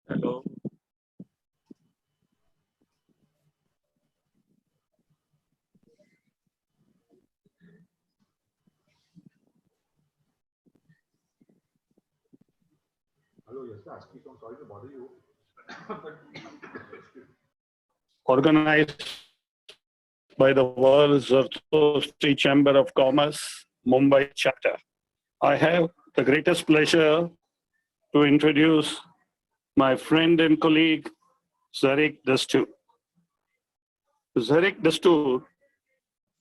Hello. Hello, yes, Ashley, I'm sorry to bother you. Organized by the World Zerick Chamber of Commerce, Mumbai chapter. I have the greatest pleasure to introduce my friend and colleague, Zerick Dastur. Zerick Dastur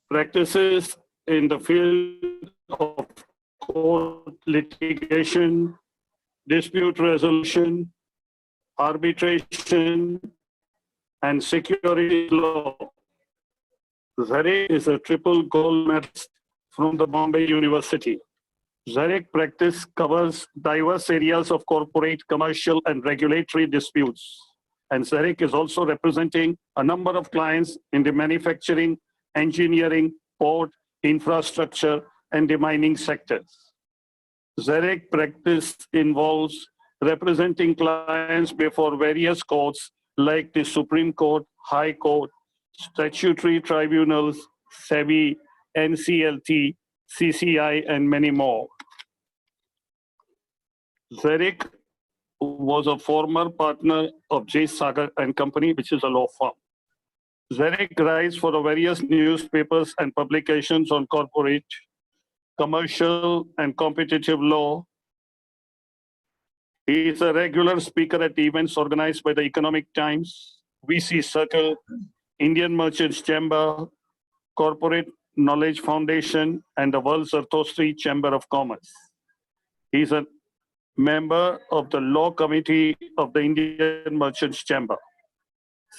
practices in the field of court litigation, dispute resolution, arbitration, and security law. Zerick is a triple gold medalist from the Bombay University. Zerick practice covers diverse areas of corporate, commercial, and regulatory disputes. And Zerick is also representing a number of clients in the manufacturing, engineering, port, infrastructure, and the mining sectors. Zerick practice involves representing clients before various courts like the Supreme Court, High Court, statutory tribunals, SEBI, NCLT, CCI, and many more. Zerick was a former partner of J. Sagar and Company, which is a law firm. Zerick writes for the various newspapers and publications on corporate, commercial, and competitive law. He is a regular speaker at events organized by the Economic Times, VC Circle, Indian Merchants Chamber, Corporate Knowledge Foundation, and the World Zerick Chamber of Commerce. He is a member of the Law Committee of the Indian Merchants Chamber.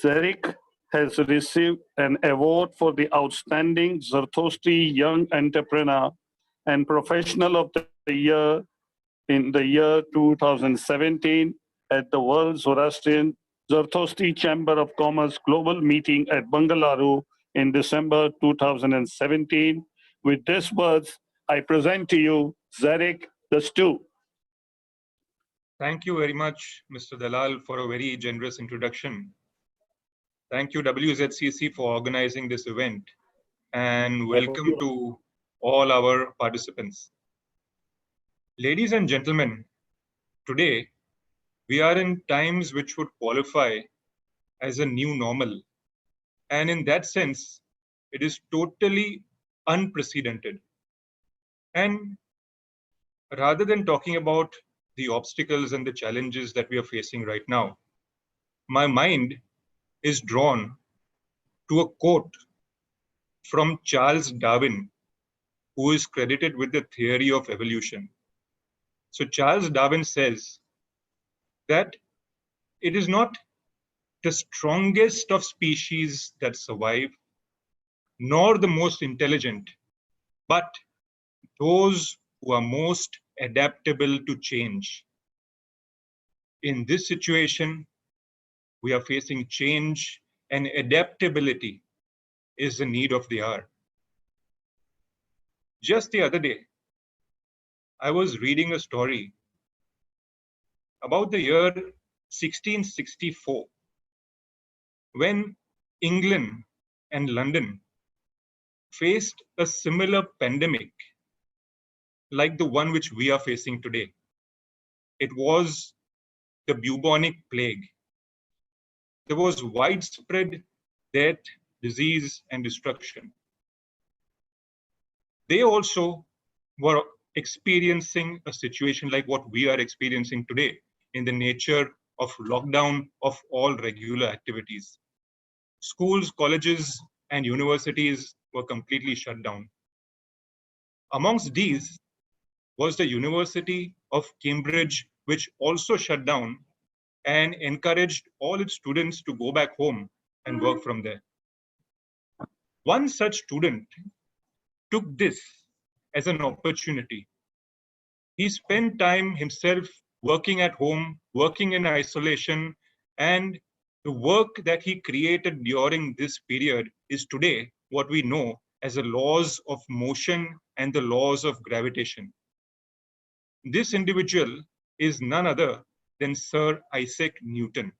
Zerick has received an award for the Outstanding Zerick Young Entrepreneur and Professional of the Year in the year 2017 at the World Zoroastrian Zerick Chamber of Commerce Global Meeting at Bangalore in December 2017. With these words, I present to you Zerick Dastur. Thank you very much, Mr. Dalal, for a very generous introduction. Thank you, WZCC, for organizing this event, and welcome to all our participants. Ladies and gentlemen, today we are in times which would qualify as a new normal. And in that sense, it is totally unprecedented. And rather than talking about the obstacles and the challenges that we are facing right now, my mind is drawn to a quote from Charles Darwin, who is credited with the theory of evolution. So Charles Darwin says that it is not the strongest of species that survive, nor the most intelligent, but those who are most adaptable to change. In this situation, we are facing change, and adaptability is the need of the hour. Just the other day, I was reading a story about the year 1664, when England and London faced a similar pandemic like the one which we are facing today. It was the bubonic plague. There was widespread death, disease, and destruction. They also were experiencing a situation like what we are experiencing today, in the nature of lockdown of all regular activities. Schools, colleges, and universities were completely shut down. Amongst these was the University of Cambridge, which also shut down and encouraged all its students to go back home and work from there. One such student took this as an opportunity. He spent time himself working at home, working in isolation, and the work that he created during this period is today what we know as the laws of motion and the laws of gravitation. This individual is none other than Sir Isaac Newton.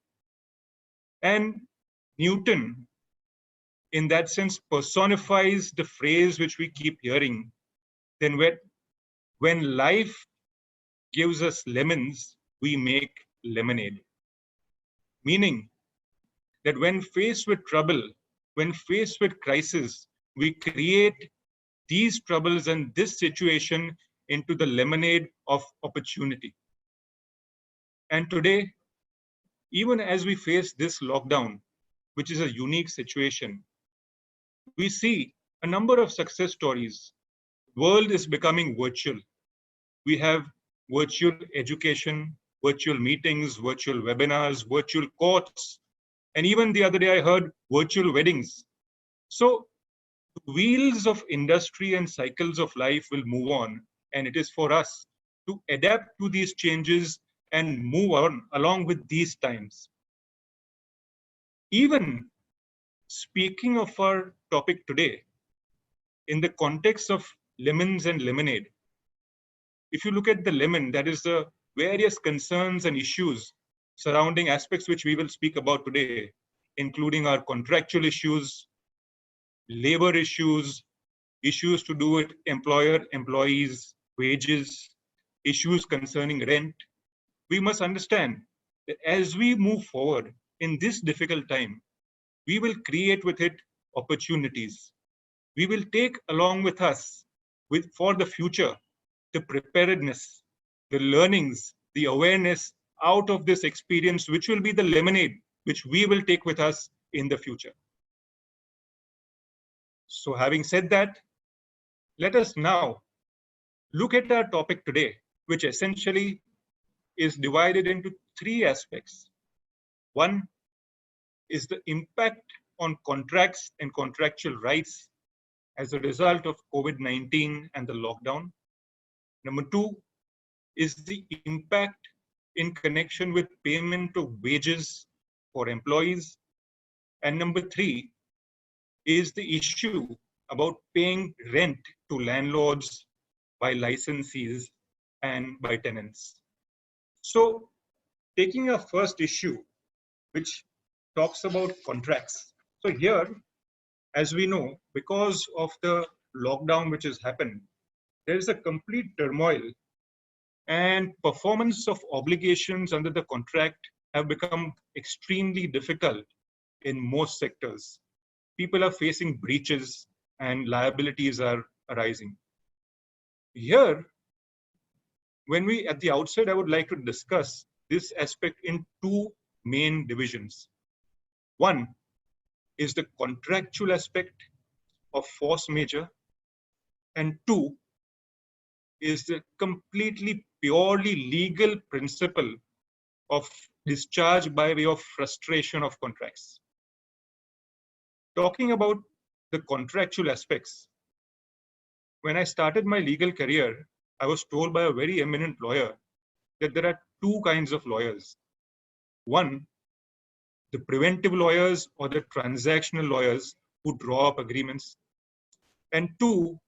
And Newton, in that sense, personifies the phrase which we keep hearing, then when life gives us lemons, we make lemonade. Meaning that when faced with trouble, when faced with crisis, we create these troubles and this situation into the lemonade of opportunity. And today, even as we face this lockdown, which is a unique situation, we see a number of success stories. The world is becoming virtual. We have virtual education, virtual meetings, virtual webinars, virtual courts, and even the other day I heard virtual weddings. So the wheels of industry and cycles of life will move on, and it is for us to adapt to these changes and move on along with these times. Even speaking of our topic today, in the context of lemons and lemonade, if you look at the lemon, that is the various concerns and issues surrounding aspects which we will speak about today, including our contractual issues, labor issues, issues to do with employer-employees, wages, issues concerning rent. We must understand that as we move forward in this difficult time, we will create with it opportunities. We will take along with us for the future the preparedness, the learnings, the awareness out of this experience, which will be the lemonade which we will take with us in the future. So having said that, let us now look at our topic today, which essentially is divided into three aspects. One is the impact on contracts and contractual rights as a result of COVID-19 and the lockdown. Number two is the impact in connection with payment of wages for employees. And number three is the issue about paying rent to landlords by licensees and by tenants. So taking our first issue, which talks about contracts. So here, as we know, because of the lockdown which has happened, there is a complete turmoil, and performance of obligations under the contract have become extremely difficult in most sectors. People are facing breaches and liabilities are arising. Here, at the outset, I would like to discuss this aspect in two main divisions. One is the contractual aspect of force majeure, and two is the completely purely legal principle of discharge by way of frustration of contracts. Talking about the contractual aspects, when I started my legal career, I was told by a very eminent lawyer that there are two kinds of lawyers. One, the preventive lawyers or the transactional lawyers who draw up agreements. And two,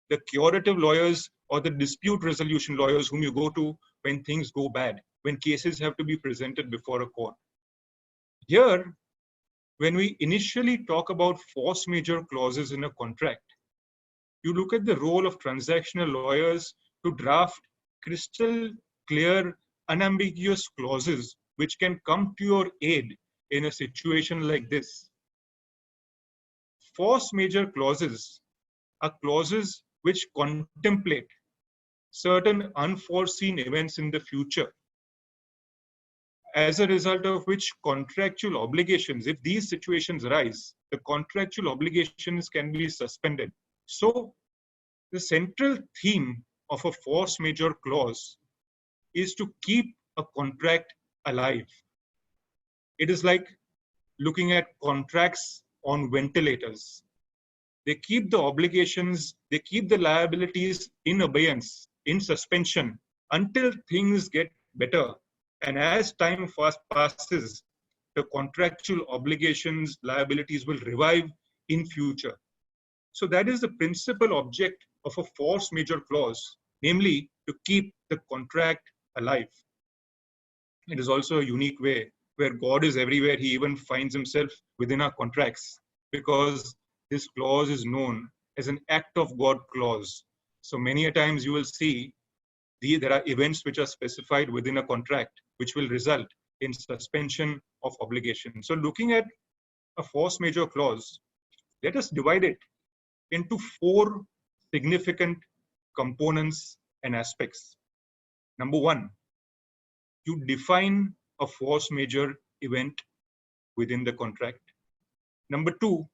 the curative lawyers or the dispute resolution lawyers whom you go to when things go bad, when cases have to be presented before a court. Here, when we initially talk about force majeure clauses in a contract, you look at the role of transactional lawyers to draft crystal clear, unambiguous clauses which can come to your aid in a situation like this. Force majeure clauses are clauses which contemplate certain unforeseen events in the future, as a result of which contractual obligations, if these situations arise, the contractual obligations can be suspended. So the central theme of a force majeure clause is to keep a contract alive. It is like looking at contracts on ventilators. They keep the obligations, they keep the liabilities in abeyance, in suspension, until things get better. And as time passes, the contractual obligations, liabilities will revive in future. So that is the principal object of a force majeure clause, namely to keep the contract alive. it is also a unique way where God is everywhere. He even finds himself within our contracts, because this clause is known as an act of God clause. So many a times you will see there are events which are specified within a contract which will result in suspension of obligation. So looking at a force majeure clause, let us divide it into 4 significant components and aspects. Number 1, you define a force majeure event within the contract. Number 2,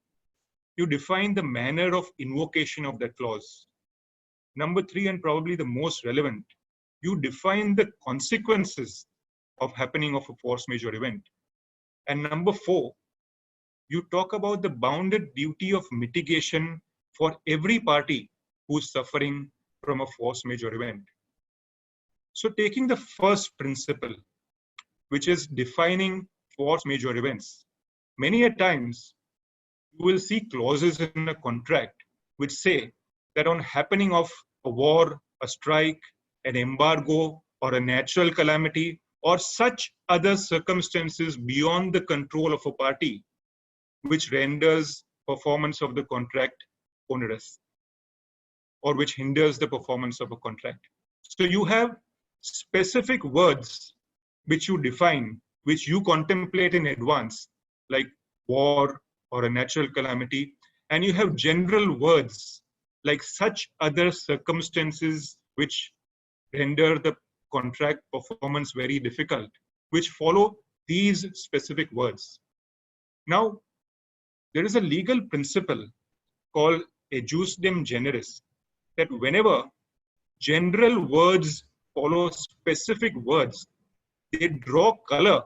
you define the manner of invocation of that clause. Number 3, and probably the most relevant, you define the consequences of happening of a force majeure event. And number 4, you talk about the bounded duty of mitigation for every party who's suffering from a force majeure event. So taking the first principle, which is defining force majeure events, many a times you will see clauses in a contract which say that on happening of a war, a strike, an embargo, or a natural calamity, or such other circumstances beyond the control of a party, which renders performance of the contract onerous, or which hinders the performance of a contract. So you have specific words which you define, which you contemplate in advance, like war or a natural calamity, and you have general words like such other circumstances which render the contract performance very difficult, which follow these specific words. Now, there is a legal principle called ejusdem generis, that whenever general words follow specific words, they draw color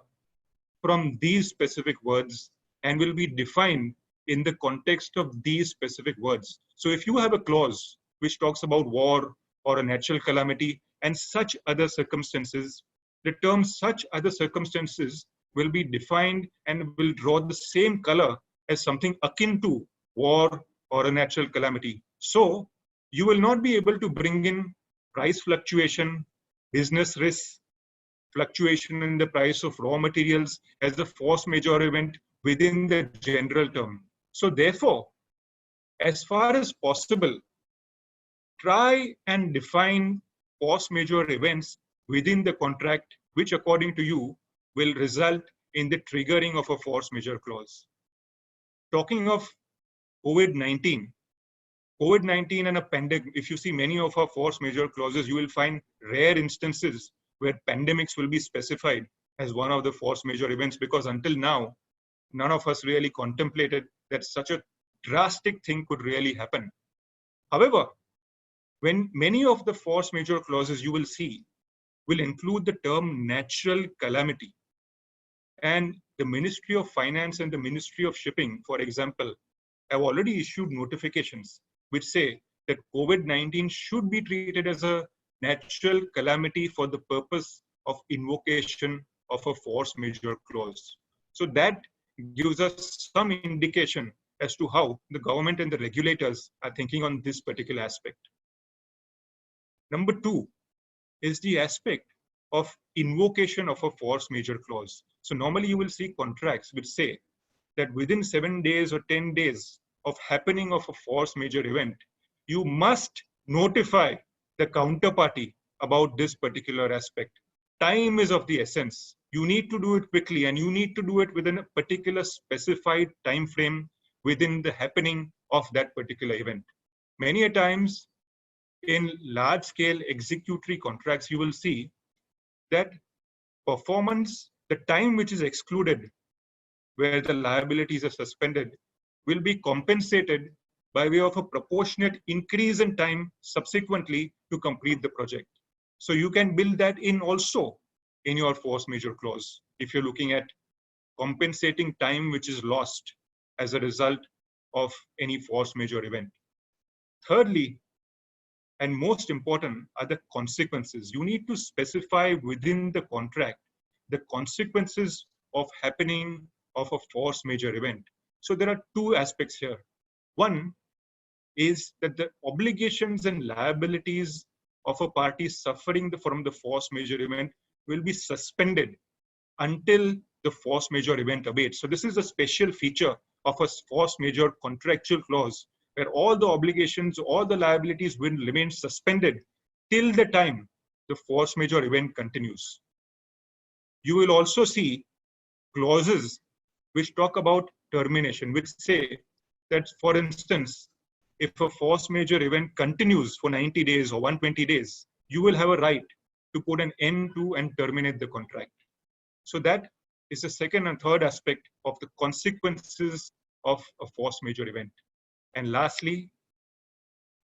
from these specific words and will be defined in the context of these specific words. So if you have a clause which talks about war or a natural calamity and such other circumstances, the term such other circumstances will be defined and will draw the same color as something akin to war or a natural calamity. So you will not be able to bring in price fluctuation, business risks, fluctuation in the price of raw materials as a force majeure event within the general term. So therefore, as far as possible, try and define force majeure events within the contract, which according to you will result in the triggering of a force majeure clause. Talking of COVID-19 and a pandemic, if you see many of our force majeure clauses, you will find rare instances where pandemics will be specified as one of the force majeure events, because until now, none of us really contemplated that such a drastic thing could really happen. However, when many of the force majeure clauses you will see will include the term natural calamity, and the Ministry of Finance and the Ministry of Shipping, for example, have already issued notifications which say that COVID-19 should be treated as a natural calamity for the purpose of invocation of a force majeure clause. So that gives us some indication as to how the government and the regulators are thinking on this particular aspect. Number 2 is the aspect of invocation of a force majeure clause. So normally you will see contracts which say that within 7 days or 10 days of happening of a force majeure event, you must notify the counterparty about this particular aspect. Time is of the essence. You need to do it quickly, and you need to do it within a particular specified time frame within the happening of that particular event. Many a times in large scale executory contracts, you will see that performance, the time which is excluded where the liabilities are suspended, will be compensated by way of a proportionate increase in time subsequently to complete the project. So you can build that in also in your force majeure clause if you're looking at compensating time which is lost as a result of any force majeure event. Thirdly, and most important, are the consequences. You need to specify within the contract the consequences of happening of a force majeure event. So there are 2 aspects here. One is that the obligations and liabilities of a party suffering from the force majeure event will be suspended until the force majeure event abates. So this is a special feature of a force majeure contractual clause where all the obligations, all the liabilities will remain suspended till the time the force majeure event continues. You will also see clauses which talk about termination, which say that, for instance, if a force majeure event continues for 90 days or 120 days, you will have a right to put an end to and terminate the contract. So that is the second and third aspect of the consequences of a force majeure event. And lastly,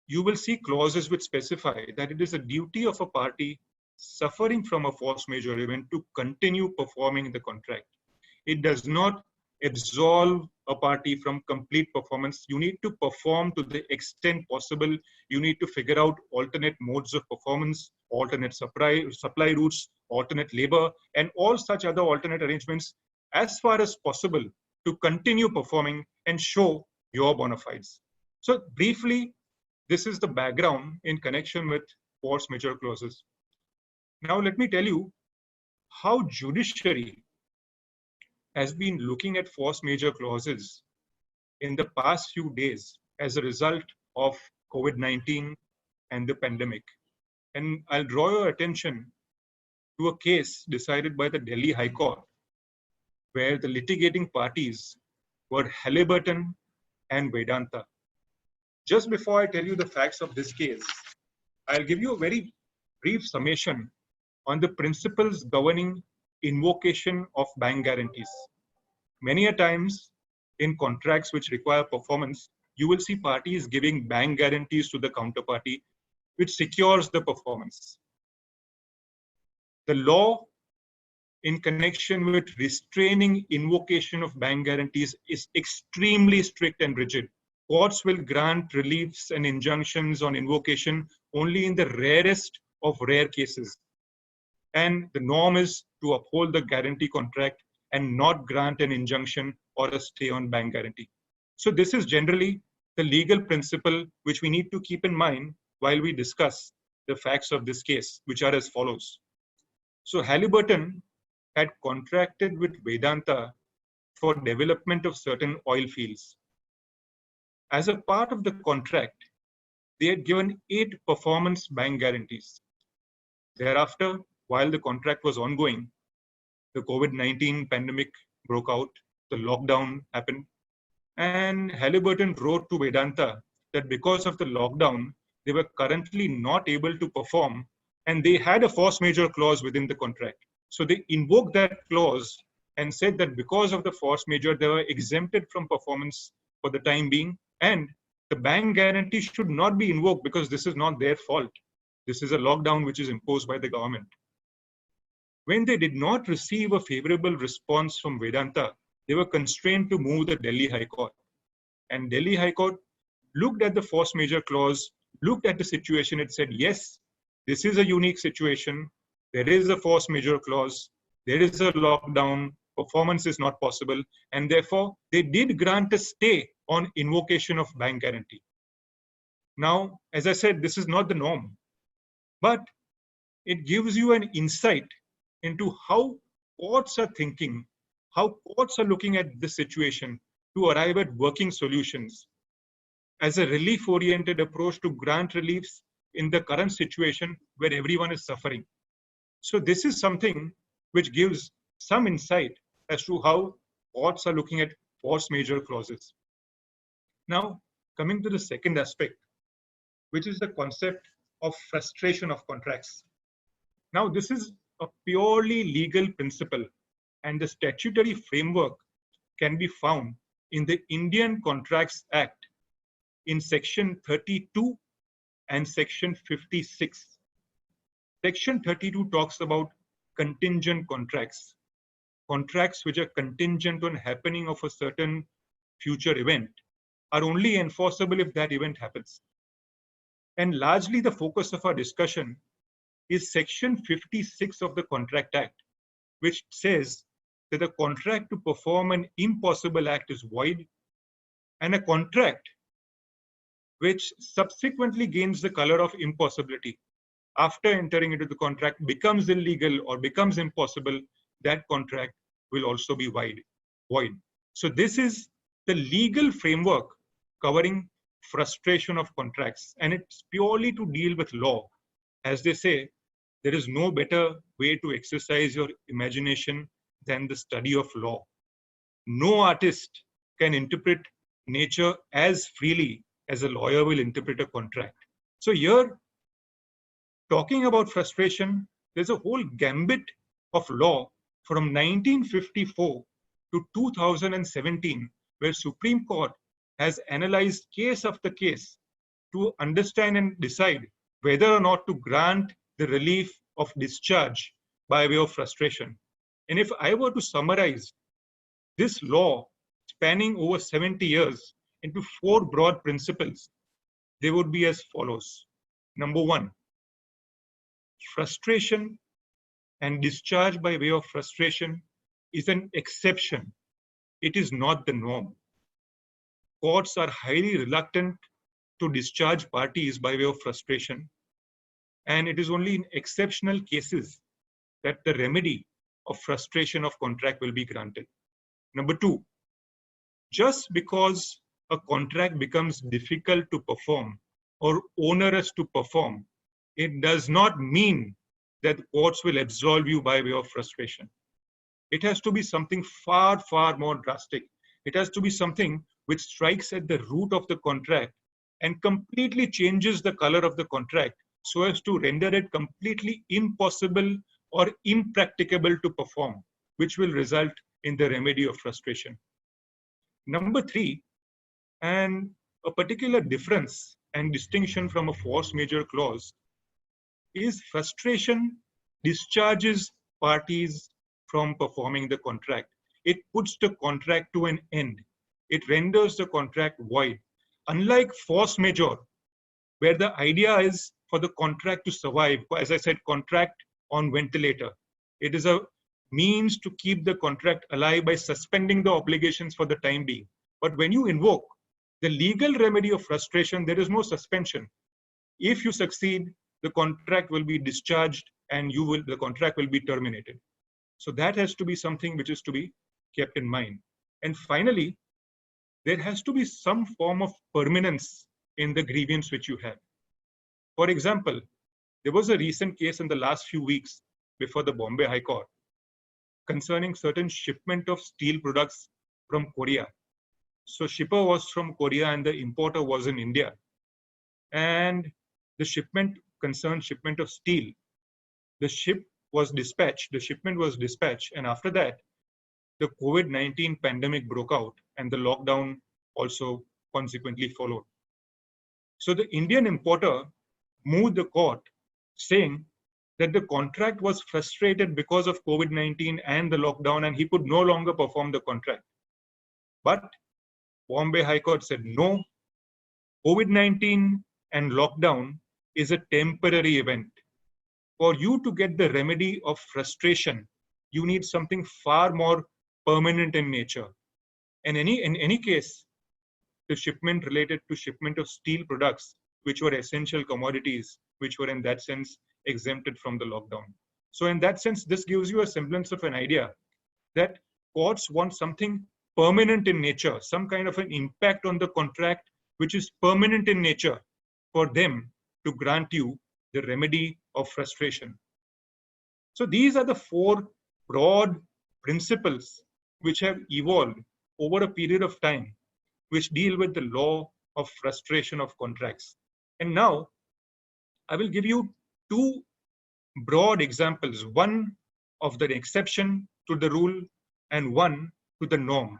you will see clauses which specify that it is a duty of a party suffering from a force majeure event to continue performing the contract. It does not absolve a party from complete performance. You need to perform to the extent possible. You need to figure out alternate modes of performance, alternate supply routes, alternate labor, and all such other alternate arrangements as far as possible to continue performing and show your bona fides. So briefly, this is the background in connection with force majeure clauses. Now let me tell you how judiciary has been looking at force majeure clauses in the past few days as a result of COVID-19 and the pandemic. And I'll draw your attention to a case decided by the Delhi High Court, where the litigating parties were Halliburton and Vedanta. Just before I tell you the facts of this case, I'll give you a very brief summation on the principles governing invocation of bank guarantees. Many a times in contracts which require performance, you will see parties giving bank guarantees to the counterparty, which secures the performance. The law in connection with restraining invocation of bank guarantees is extremely strict and rigid. Courts will grant reliefs and injunctions on invocation only in the rarest of rare cases. And the norm is to uphold the guarantee contract and not grant an injunction or a stay on bank guarantee. So this is generally the legal principle which we need to keep in mind while we discuss the facts of this case, which are as follows. So Halliburton had contracted with Vedanta for development of certain oil fields. As a part of the contract, they had given 8 performance bank guarantees. Thereafter, while the contract was ongoing, the COVID-19 pandemic broke out, the lockdown happened, and Halliburton wrote to Vedanta that because of the lockdown, they were currently not able to perform, and they had a force majeure clause within the contract. So they invoked that clause and said that because of the force majeure, they were exempted from performance for the time being, and the bank guarantee should not be invoked because this is not their fault. This is a lockdown which is imposed by the government. When they did not receive a favorable response from Vedanta, they were constrained to move the Delhi High Court. And Delhi High Court looked at the force majeure clause, looked at the situation, it said, yes, this is a unique situation. There is a force majeure clause. There is a lockdown. Performance is not possible. And therefore, they did grant a stay on invocation of bank guarantee. Now, as I said, this is not the norm, but it gives you an insight into how courts are thinking, how courts are looking at this situation to arrive at working solutions as a relief-oriented approach to grant reliefs in the current situation where everyone is suffering. So this is something which gives some insight as to how courts are looking at force majeure clauses. Now, coming to the second aspect, which is the concept of frustration of contracts. Now, this is a purely legal principle, and the statutory framework can be found in the Indian Contracts Act in Section 32 and Section 56. Section 32 talks about contingent contracts, contracts which are contingent on happening of a certain future event are only enforceable if that event happens. And largely the focus of our discussion is Section 56 of the Contract Act, which says that a contract to perform an impossible act is void, and a contract which subsequently gains the color of impossibility after entering into the contract becomes illegal or becomes impossible that contract will also be void. So this is the legal framework covering frustration of contracts, and it's purely to deal with law. As they say, there is no better way to exercise your imagination than the study of law. No artist can interpret nature as freely as a lawyer will interpret a contract. So here, talking about frustration, there's a whole gambit of law from 1954 to 2017, where Supreme Court has analyzed case after case to understand and decide whether or not to grant the relief of discharge by way of frustration. And if I were to summarize this law spanning over 70 years into 4 broad principles, they would be as follows. Number 1, frustration and discharge by way of frustration is an exception. It is not the norm. Courts are highly reluctant to discharge parties by way of frustration, and it is only in exceptional cases that the remedy of frustration of contract will be granted. Number 2, just because a contract becomes difficult to perform or onerous to perform, it does not mean that courts will absolve you by way of frustration. It has to be something far, far more drastic. It has to be something which strikes at the root of the contract and completely changes the color of the contract so as to render it completely impossible or impracticable to perform, which will result in the remedy of frustration. Number 3, and a particular difference and distinction from a force majeure clause, is frustration discharges parties from performing the contract. It puts the contract to an end. It renders the contract void. Unlike force majeure, where the idea is for the contract to survive, as I said, contract on ventilator. It is a means to keep the contract alive by suspending the obligations for the time being. But when you invoke the legal remedy of frustration, there is no suspension. If you succeed, the contract will be discharged and the contract will be terminated. So that has to be something which is to be kept in mind. And finally, there has to be some form of permanence in the grievance which you have. For example, there was a recent case in the last few weeks before the Bombay High Court concerning certain shipment of steel products from Korea. So shipper was from Korea and the importer was in India. And the shipment concerned shipment of steel. The shipment was dispatched, and after that, the COVID-19 pandemic broke out and the lockdown also consequently followed. So the Indian importer moved the court saying that the contract was frustrated because of COVID-19 and the lockdown and he could no longer perform the contract. But Bombay High Court said no, COVID-19 and lockdown is a temporary event. For you to get the remedy of frustration, you need something far more permanent in nature. And in any case, the shipment related to shipment of steel products, which were essential commodities, which were in that sense exempted from the lockdown. So in that sense, this gives you a semblance of an idea that courts want something permanent in nature, some kind of an impact on the contract, which is permanent in nature for them to grant you the remedy of frustration. So these are the 4 broad principles which have evolved over a period of time, which deal with the law of frustration of contracts. And now I will give you 2 broad examples, one of the exception to the rule and one to the norm.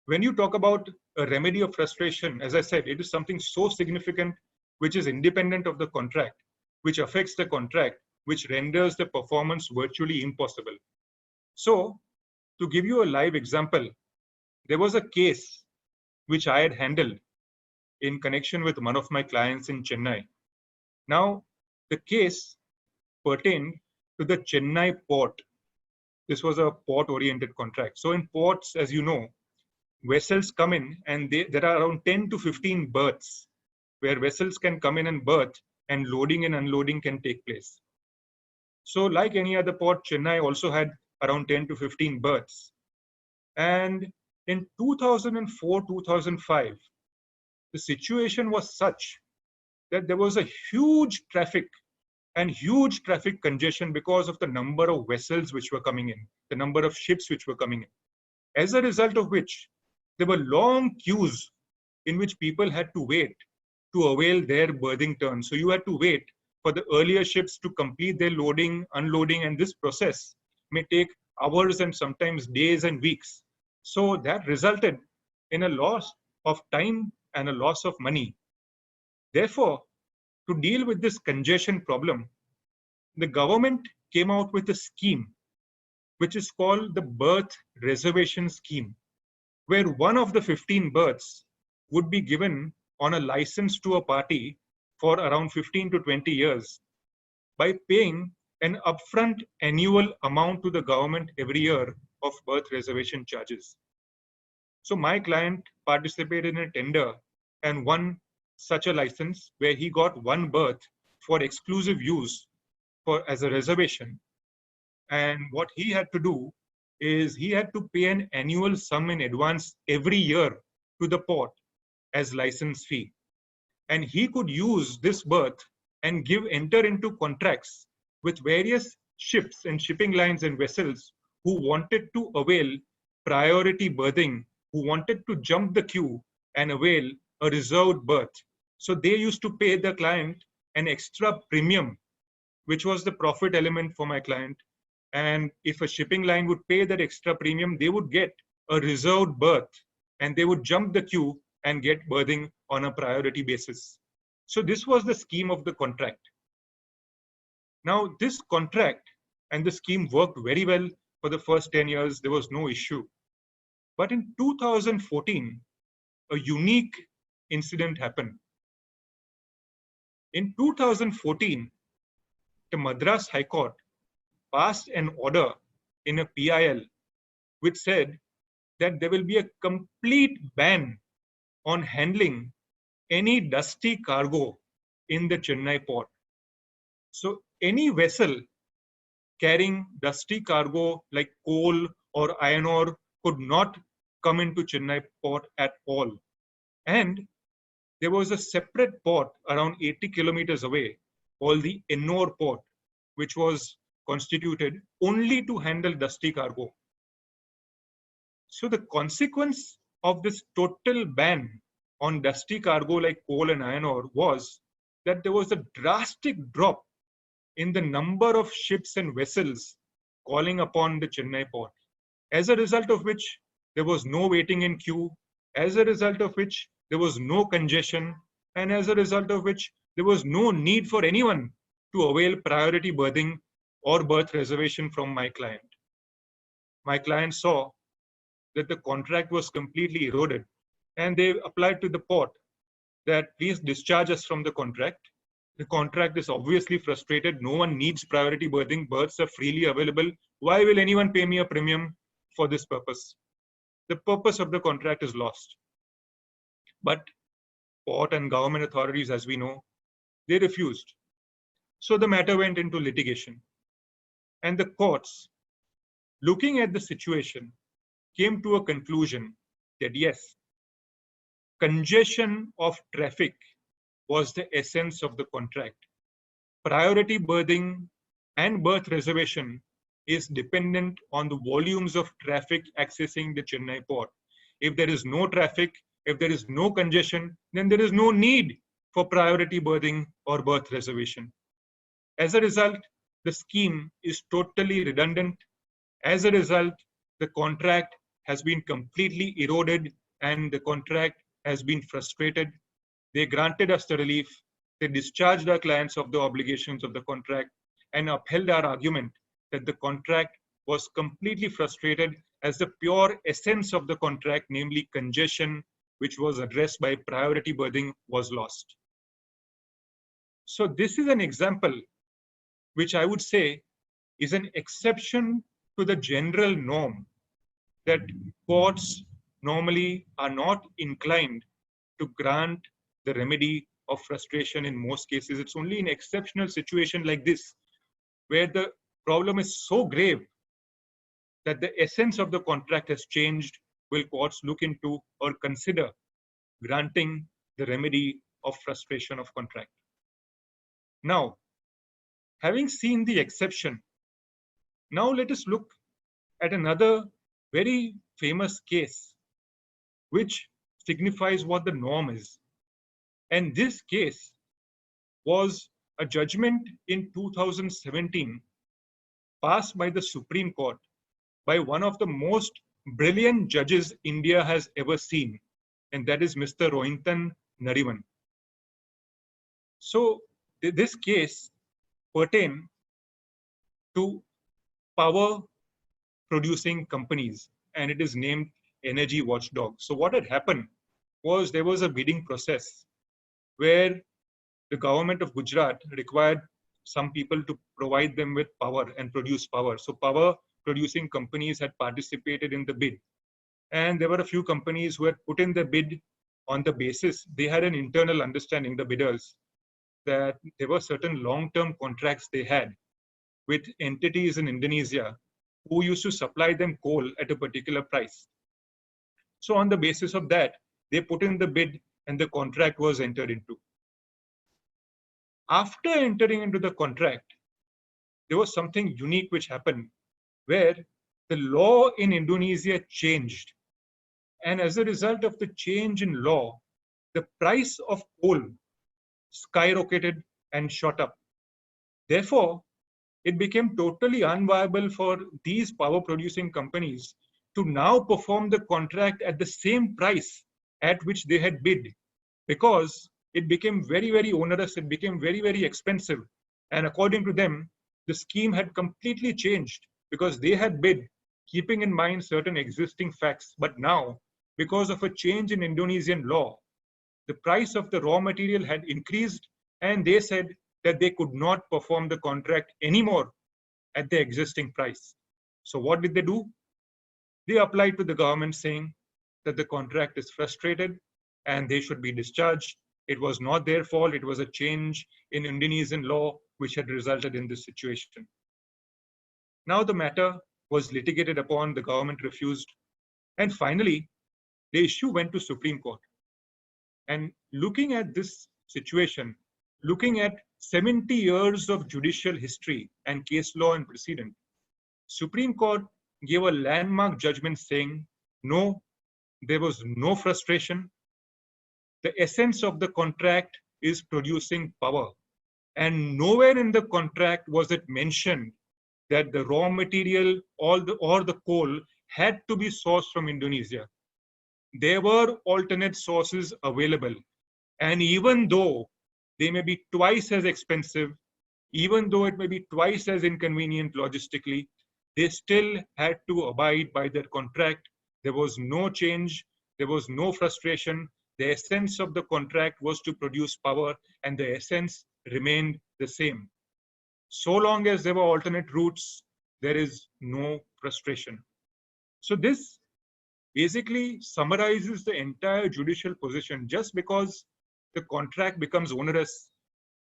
When you talk about a remedy of frustration, as I said, it is something so significant which is independent of the contract, which affects the contract, which renders the performance virtually impossible. So, to give you a live example, there was a case which I had handled in connection with one of my clients in Chennai. Now, the case pertained to the Chennai port. This was a port-oriented contract. So in ports, as you know, vessels come in and there are around 10 to 15 berths where vessels can come in and berth and loading and unloading can take place. So like any other port, Chennai also had around 10 to 15 berths. And in 2004-2005, the situation was such that there was a huge traffic congestion because of the number of vessels which were coming in, the number of ships which were coming in. As a result of which, there were long queues in which people had to wait to avail their berthing turn. So you had to wait for the earlier ships to complete their loading, unloading, and this process may take hours and sometimes days and weeks. So that resulted in a loss of time and a loss of money. Therefore, to deal with this congestion problem, the government came out with a scheme which is called the Berth Reservation Scheme, where one of the 15 berths would be given on a license to a party for around 15 to 20 years by paying an upfront annual amount to the government every year of berth reservation charges. So my client participated in a tender and won such a license where he got one berth for exclusive use as a reservation. And what he had to do is he had to pay an annual sum in advance every year to the port as license fee. And he could use this berth and enter into contracts with various ships and shipping lines and vessels who wanted to avail priority berthing, who wanted to jump the queue and avail a reserved berth. So they used to pay the client an extra premium, which was the profit element for my client. And if a shipping line would pay that extra premium, they would get a reserved berth and they would jump the queue and get berthing on a priority basis. So this was the scheme of the contract. Now this contract and the scheme worked very well for the first 10 years. There was no issue. But in 2014, a unique incident happened. In 2014, the Madras High Court passed an order in a PIL which said that there will be a complete ban on handling any dusty cargo in the Chennai port. So any vessel carrying dusty cargo like coal or iron ore could not come into Chennai port at all. And there was a separate port around 80 kilometers away called the Ennore port, which was constituted only to handle dusty cargo. So the consequence of this total ban on dusty cargo like coal and iron ore was that there was a drastic drop in the number of ships and vessels calling upon the Chennai port. As a result of which, there was no waiting in queue, as a result of which, there was no congestion, and as a result of which, there was no need for anyone to avail priority berthing or berth reservation from my client. My client saw that the contract was completely eroded, and they applied to the port that please discharge us from the contract. The contract is obviously frustrated. No one needs priority berthing. Berths are freely available. Why will anyone pay me a premium for this purpose? The purpose of the contract is lost. But port and government authorities, as we know, they refused. So the matter went into litigation. And the courts, looking at the situation, came to a conclusion that yes, congestion of traffic was the essence of the contract. Priority berthing and berth reservation is dependent on the volumes of traffic accessing the Chennai port. If there is no traffic, if there is no congestion, then there is no need for priority berthing or berth reservation. As a result, the scheme is totally redundant. As a result, the contract has been completely eroded and the contract has been frustrated. They granted us the relief. They discharged our clients of the obligations of the contract and upheld our argument that the contract was completely frustrated as the pure essence of the contract, namely congestion, which was addressed by priority berthing, was lost. So this is an example which I would say is an exception to the general norm that courts normally are not inclined to grant the remedy of frustration in most cases. It's only in exceptional situation like this where the problem is so grave that the essence of the contract has changed, will courts look into or consider granting the remedy of frustration of contract. Now, having seen the exception, now let us look at another very famous case which signifies what the norm is. And this case was a judgment in 2017 passed by the Supreme Court by one of the most brilliant judges India has ever seen, and that is Mr. Rohinton Nariman. So this case pertained to power producing companies, and it is named Energy Watchdog. So what had happened was there was a bidding process where the government of Gujarat required some people to provide them with power and produce power. So power producing companies had participated in the bid. And there were a few companies who had put in the bid on the basis, they had an internal understanding, the bidders, that there were certain long-term contracts they had with entities in Indonesia who used to supply them coal at a particular price. So on the basis of that, they put in the bid and the contract was entered into. After entering into the contract, there was something unique which happened where the law in Indonesia changed. And as a result of the change in law, the price of coal skyrocketed and shot up. Therefore, it became totally unviable for these power producing companies to now perform the contract at the same price at which they had bid, because it became very, very onerous, it became very, very expensive. And according to them, the scheme had completely changed because they had bid keeping in mind certain existing facts. But now, because of a change in Indonesian law, the price of the raw material had increased, and they said that they could not perform the contract anymore at the existing price. So what did they do? They applied to the government saying that the contract is frustrated and they should be discharged. It was not their fault. It was a change in Indonesian law which had resulted in this situation. Now the matter was litigated upon, the government refused, and finally the issue went to Supreme Court. And looking at this situation, looking at 70 years of judicial history and case law and precedent, Supreme Court gave a landmark judgment saying, no, there was no frustration. The essence of the contract is producing power. And nowhere in the contract was it mentioned that the raw material or the coal had to be sourced from Indonesia. There were alternate sources available. And even though they may be twice as expensive, even though it may be twice as inconvenient logistically, they still had to abide by their contract. There was no change. There was no frustration. The essence of the contract was to produce power, and the essence remained the same. So long as there were alternate routes, there is no frustration. So this basically summarizes the entire judicial position. Just because the contract becomes onerous,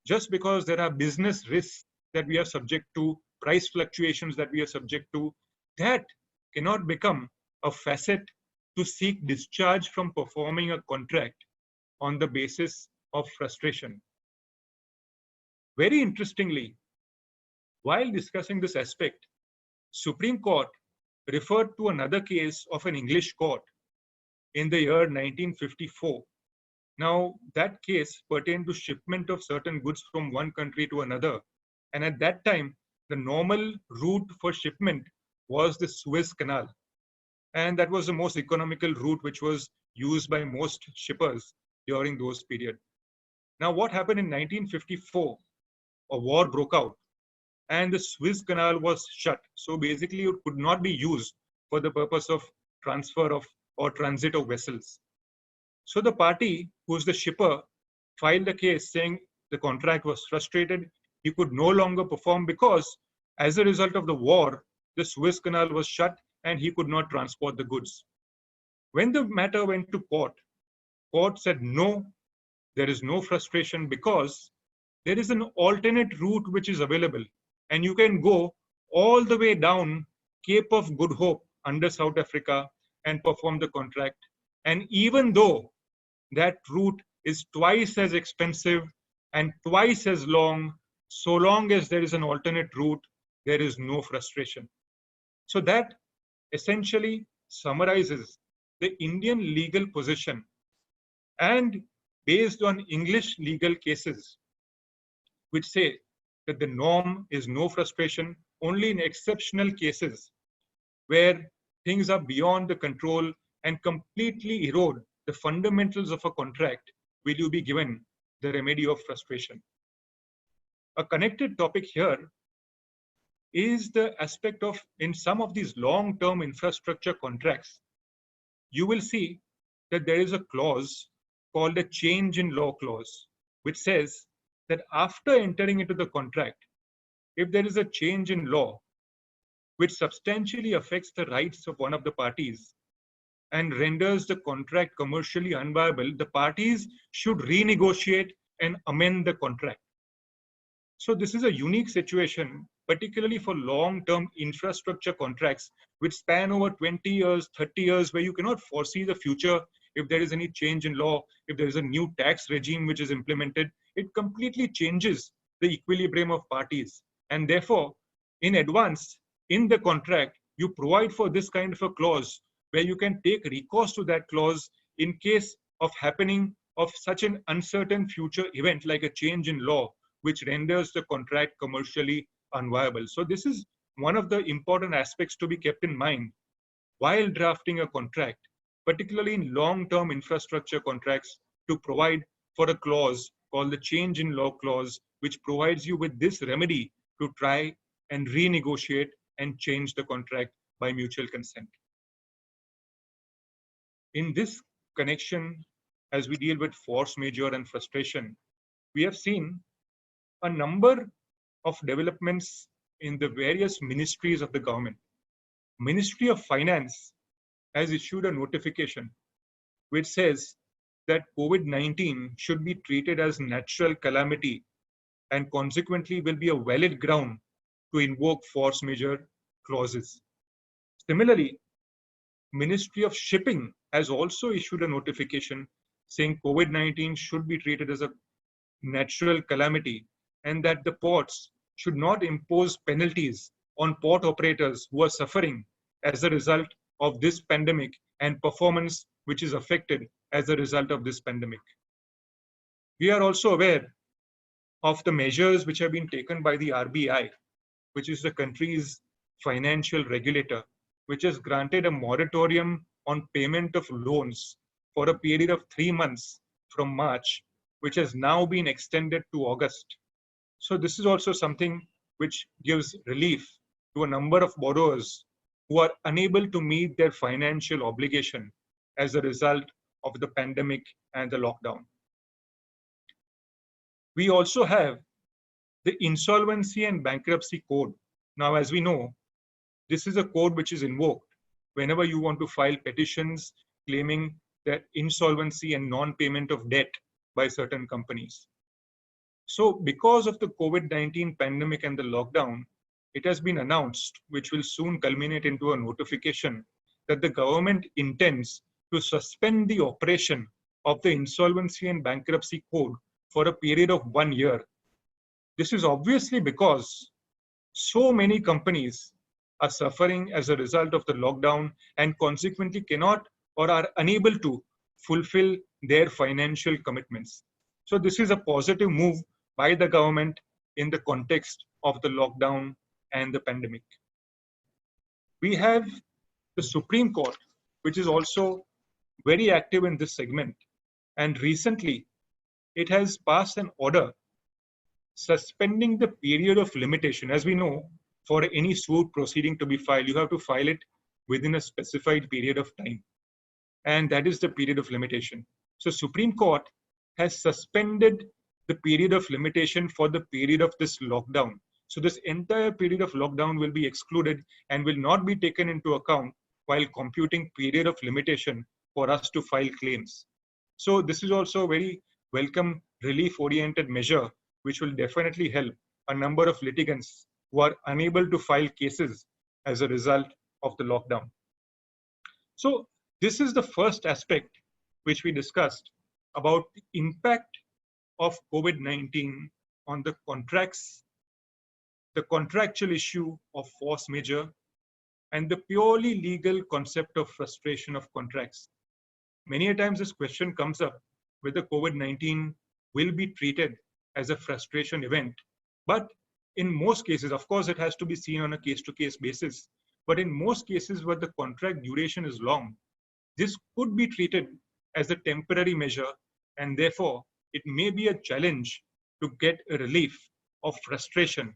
just because there are business risks that we are subject to, price fluctuations that we are subject to, that cannot become a facet to seek discharge from performing a contract on the basis of frustration. Very interestingly, while discussing this aspect, Supreme Court referred to another case of an English court in the year 1954. Now, that case pertained to shipment of certain goods from one country to another. And at that time, the normal route for shipment was the Suez Canal. And that was the most economical route which was used by most shippers during those periods. Now, what happened in 1954? A war broke out and the Suez Canal was shut. So basically, it could not be used for the purpose of transfer of or transit of vessels. So the party, who's the shipper, filed a case saying the contract was frustrated. He could no longer perform because as a result of the war, the Suez Canal was shut and he could not transport the goods. When the matter went to court, court said, no, there is no frustration because there is an alternate route which is available and you can go all the way down Cape of Good Hope under South Africa and perform the contract. And even though that route is twice as expensive and twice as long, so long as there is an alternate route, there is no frustration. So that essentially summarizes the Indian legal position, and based on English legal cases, which say that the norm is no frustration, only in exceptional cases where things are beyond the control and completely erode the fundamentals of a contract, will you be given the remedy of frustration. A connected topic here is the aspect of, in some of these long-term infrastructure contracts, you will see that there is a clause called a change in law clause, which says that after entering into the contract, if there is a change in law which substantially affects the rights of one of the parties and renders the contract commercially unviable, the parties should renegotiate and amend the contract. So this is a unique situation, particularly for long-term infrastructure contracts, which span over 20 years, 30 years, where you cannot foresee the future. If there is any change in law, if there is a new tax regime which is implemented, it completely changes the equilibrium of parties. And therefore, in advance, in the contract, you provide for this kind of a clause where you can take recourse to that clause in case of happening of such an uncertain future event like a change in law, which renders the contract commercially unviable. So this is one of the important aspects to be kept in mind while drafting a contract, particularly in long-term infrastructure contracts, to provide for a clause called the change in law clause, which provides you with this remedy to try and renegotiate and change the contract by mutual consent. In this connection, as we deal with force majeure and frustration, we have seen a number of developments in the various ministries of the government. Ministry of Finance has issued a notification which says that COVID-19 should be treated as natural calamity and consequently will be a valid ground to invoke force majeure clauses. Similarly, Ministry of Shipping has also issued a notification saying COVID-19 should be treated as a natural calamity and that the ports should not impose penalties on port operators who are suffering as a result of this pandemic and performance which is affected as a result of this pandemic. We are also aware of the measures which have been taken by the RBI, which is the country's financial regulator, which has granted a moratorium on payment of loans for a period of 3 months from March, which has now been extended to August. So this is also something which gives relief to a number of borrowers who are unable to meet their financial obligation as a result of the pandemic and the lockdown. We also have the Insolvency and Bankruptcy Code. Now, as we know, this is a code which is invoked whenever you want to file petitions claiming that insolvency and non-payment of debt by certain companies. So because of the COVID-19 pandemic and the lockdown, it has been announced, which will soon culminate into a notification, that the government intends to suspend the operation of the Insolvency and Bankruptcy Code for a period of 1 year. This is obviously because so many companies are suffering as a result of the lockdown and consequently cannot or are unable to fulfill their financial commitments. So this is a positive move by the government in the context of the lockdown and the pandemic. We have the Supreme Court, which is also very active in this segment. And recently, it has passed an order suspending the period of limitation. As we know, for any suit proceeding to be filed, you have to file it within a specified period of time. And that is the period of limitation. So Supreme Court has suspended the period of limitation for the period of this lockdown. So this entire period of lockdown will be excluded and will not be taken into account while computing period of limitation for us to file claims. So this is also a very welcome relief-oriented measure, which will definitely help a number of litigants who are unable to file cases as a result of the lockdown. So this is the first aspect which we discussed about the impact of COVID-19 on the contracts, the contractual issue of force majeure, and the purely legal concept of frustration of contracts. Many a times this question comes up whether COVID-19 will be treated as a frustration event. But in most cases, of course, it has to be seen on a case-to-case basis. But in most cases where the contract duration is long, this could be treated as a temporary measure, and therefore it may be a challenge to get a relief of frustration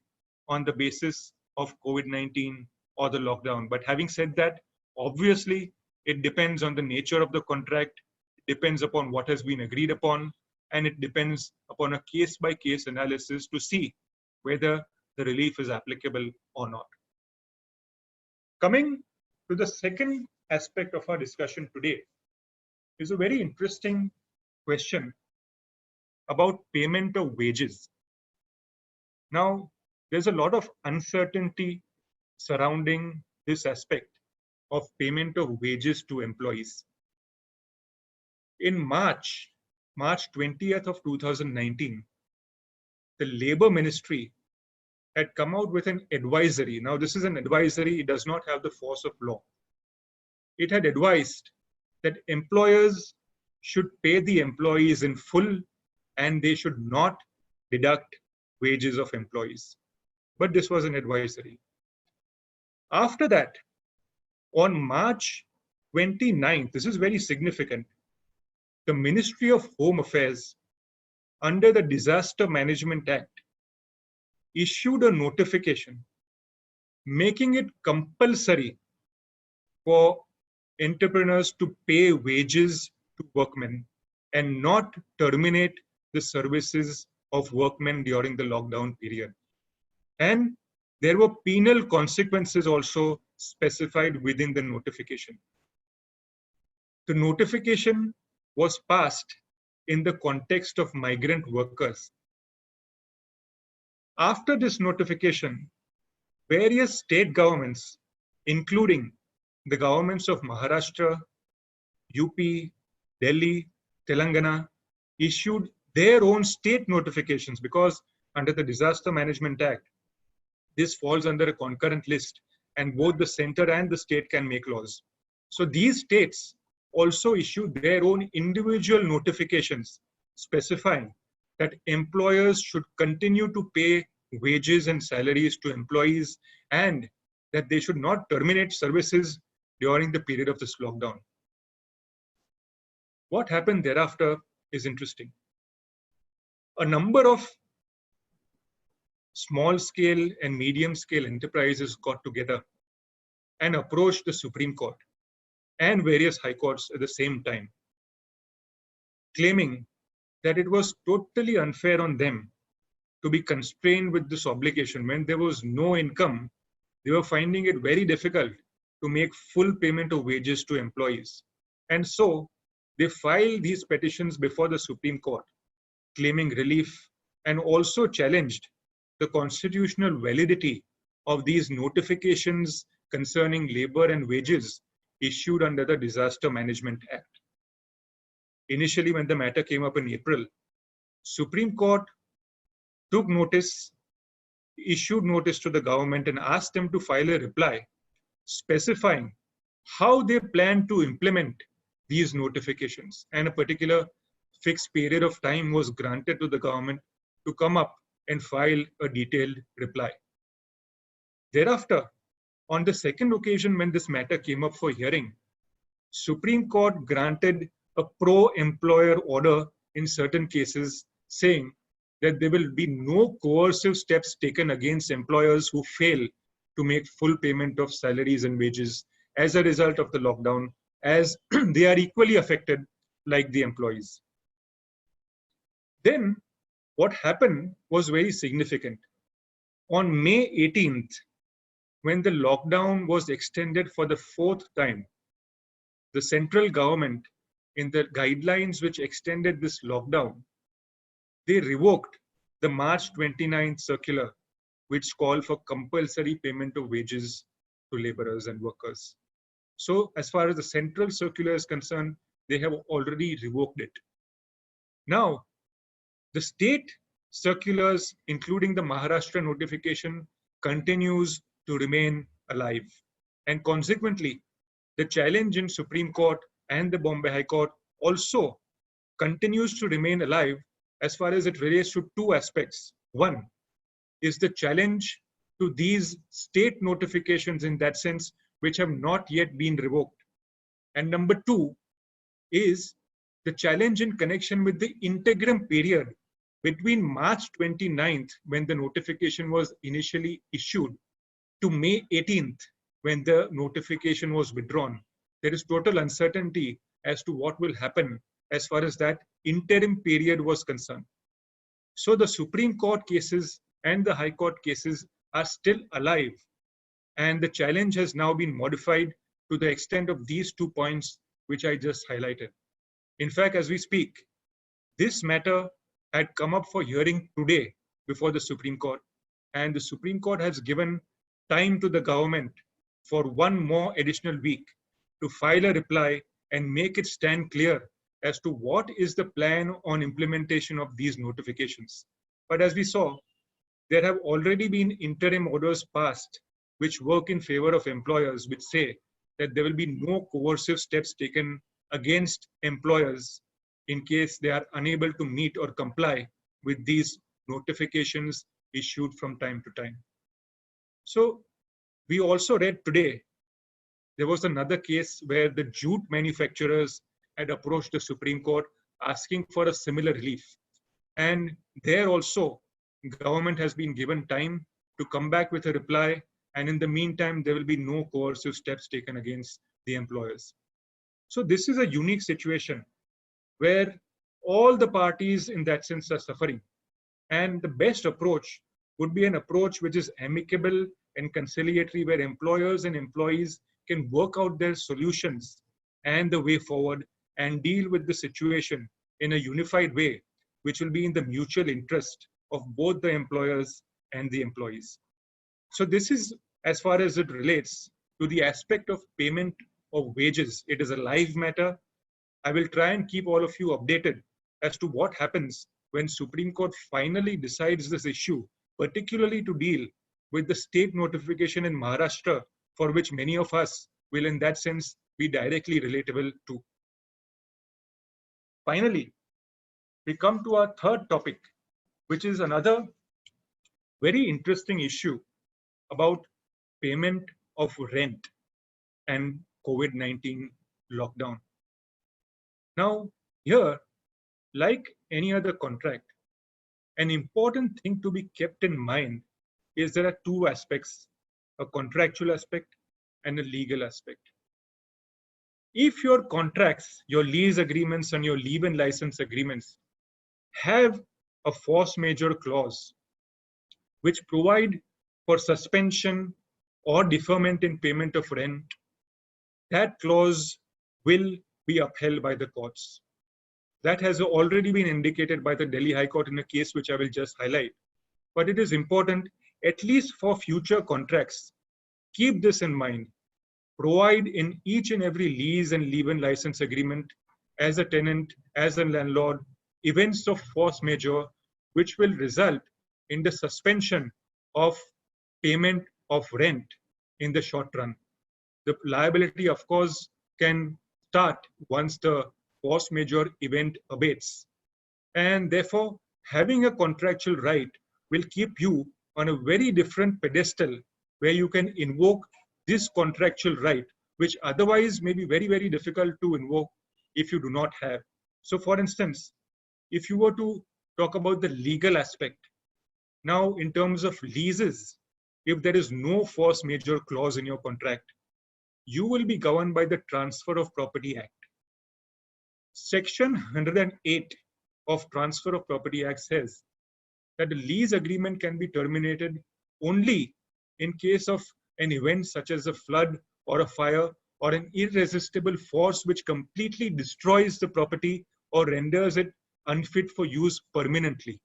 on the basis of COVID-19 or the lockdown. But having said that, obviously, it depends on the nature of the contract, it depends upon what has been agreed upon, and it depends upon a case-by-case analysis to see whether the relief is applicable or not. Coming to the second aspect of our discussion today is a very interesting question about payment of wages. Now, there's a lot of uncertainty surrounding this aspect of payment of wages to employees. In March 20th of 2019, the Labor Ministry had come out with an advisory. Now, this is an advisory, it does not have the force of law. It had advised that employers should pay the employees in full and they should not deduct wages of employees. But this was an advisory. After that, on March 29th, this is very significant, the Ministry of Home Affairs, under the Disaster Management Act, issued a notification making it compulsory for entrepreneurs to pay wages to workmen and not terminate the services of workmen during the lockdown period. And there were penal consequences also specified within the notification. The notification was passed in the context of migrant workers. After this notification, various state governments, including the governments of Maharashtra, UP, Delhi, Telangana, issued their own state notifications, because under the Disaster Management Act, this falls under a concurrent list and both the center and the state can make laws. So these states also issued their own individual notifications specifying that employers should continue to pay wages and salaries to employees and that they should not terminate services during the period of this lockdown. What happened thereafter is interesting. A number of small scale and medium scale enterprises got together and approached the Supreme Court and various high courts at the same time, claiming that it was totally unfair on them to be constrained with this obligation. When there was no income, they were finding it very difficult to make full payment of wages to employees. And so they filed these petitions before the Supreme Court, claiming relief, and also challenged the constitutional validity of these notifications concerning labor and wages issued under the Disaster Management Act. Initially, when the matter came up in April, Supreme Court took notice, issued notice to the government and asked them to file a reply specifying how they plan to implement these notifications, and a particular fixed period of time was granted to the government to come up and file a detailed reply. Thereafter, on the second occasion when this matter came up for hearing, Supreme Court granted a pro-employer order in certain cases, saying that there will be no coercive steps taken against employers who fail to make full payment of salaries and wages as a result of the lockdown, as they are equally affected like the employees. Then what happened was very significant. On May 18th, when the lockdown was extended for the fourth time, the central government, in the guidelines which extended this lockdown, they revoked the March 29th circular, which called for compulsory payment of wages to laborers and workers. So as far as the central circular is concerned, they have already revoked it. Now, the state circulars, including the Maharashtra notification, continues to remain alive. And consequently, the challenge in Supreme Court and the Bombay High Court also continues to remain alive as far as it relates to two aspects. One is the challenge to these state notifications in that sense, which have not yet been revoked. And number two is the challenge in connection with the interim period between March 29th, when the notification was initially issued, to May 18th, when the notification was withdrawn. There is total uncertainty as to what will happen as far as that interim period was concerned. So the Supreme Court cases and the High Court cases are still alive, and the challenge has now been modified to the extent of these 2 points which I just highlighted. In fact, as we speak, this matter had come up for hearing today before the Supreme Court, and the Supreme Court has given time to the government for one more additional week to file a reply and make it stand clear as to what is the plan on implementation of these notifications. But as we saw, there have already been interim orders passed which work in favor of employers, which say that there will be no coercive steps taken against employers in case they are unable to meet or comply with these notifications issued from time to time. So we also read today, there was another case where the jute manufacturers had approached the Supreme Court asking for a similar relief. And there also, government has been given time to come back with a reply, and in the meantime, there will be no coercive steps taken against the employers. So this is a unique situation where all the parties in that sense are suffering. And the best approach would be an approach which is amicable and conciliatory, where employers and employees can work out their solutions and the way forward and deal with the situation in a unified way, which will be in the mutual interest of both the employers and the employees. So this is as far as it relates to the aspect of payment of wages. It is a live matter. I will try and keep all of you updated as to what happens when Supreme Court finally decides this issue, particularly to deal with the state notification in Maharashtra, for which many of us will in that sense be directly relatable to. Finally, we come to our third topic, which is another very interesting issue about payment of rent and COVID-19 lockdown. Now, here, like any other contract, an important thing to be kept in mind is there are two aspects, a contractual aspect and a legal aspect. If your contracts, your lease agreements and your leave and license agreements have a force majeure clause which provide for suspension or deferment in payment of rent, that clause will be upheld by the courts. That has already been indicated by the Delhi High Court in a case which I will just highlight. But it is important, at least for future contracts, keep this in mind. Provide in each and every lease and leave and license agreement, as a tenant, as a landlord, events of force majeure, which will result in the suspension of payment of rent in the short run. The liability, of course, can start once the force majeure event abates. And therefore, having a contractual right will keep you on a very different pedestal where you can invoke this contractual right, which otherwise may be very, very difficult to invoke if you do not have. So for instance, if you were to talk about the legal aspect, now in terms of leases, if there is no force majeure clause in your contract, you will be governed by the Transfer of Property Act. Section 108 of Transfer of Property Act says that the lease agreement can be terminated only in case of an event such as a flood or a fire or an irresistible force which completely destroys the property or renders it unfit for use permanently.